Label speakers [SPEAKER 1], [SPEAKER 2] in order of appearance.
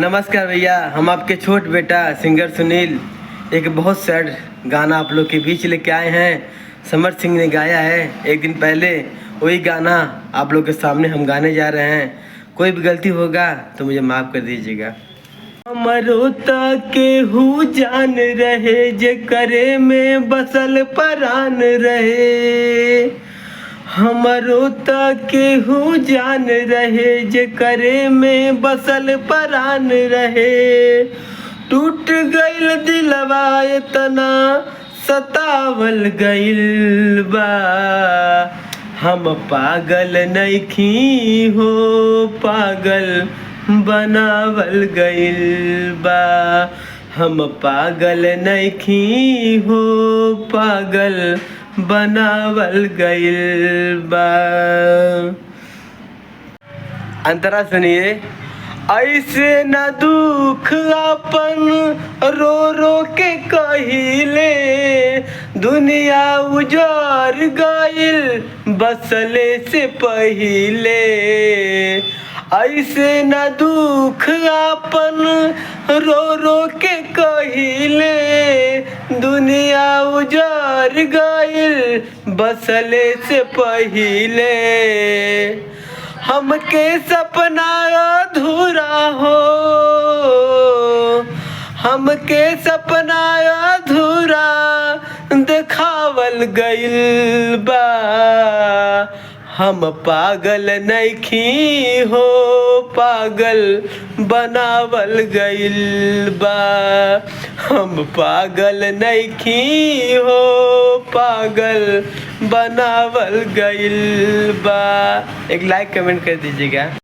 [SPEAKER 1] नमस्कार भैया, हम आपके छोट बेटा सिंगर सुनील एक बहुत सैड गाना आप लोग के बीच लेके आए हैं। समर सिंह ने गाया है एक दिन पहले, वही गाना आप लोग के सामने हम गाने जा रहे हैं। कोई भी गलती होगा तो मुझे माफ़ कर दीजिएगा। हमरो केहू जान रहे जे करे में बसल परान रहे। हमरो केहू जान रहे जे करे में बसल परान रहे। टूट गइल दिलवा इतना सतावल गइल बा। हम पागल नइखी हो, पागल बनावल गइल बा। हम पागल नइखी हो, पागल बनावल गइल बा। अंतरा सुनिए। ऐसे न दुख अपन रो रो के कहिले, दुनिया उजाड़ गइल बसले से पहिले। ऐसे न दुख अपन रो रो के कहिले, दुनिया उजाड़ गइल बसले से पहिले। हमके सपना अधूरा हो, हमके सपना अधूरा देखावल गइल बा। हम पागल नइखी हो, पागल बनावल गइल बा। हम पागल नइखी हो, पागल बनावल गइल बा। एक लाइक कमेंट कर दीजिएगा।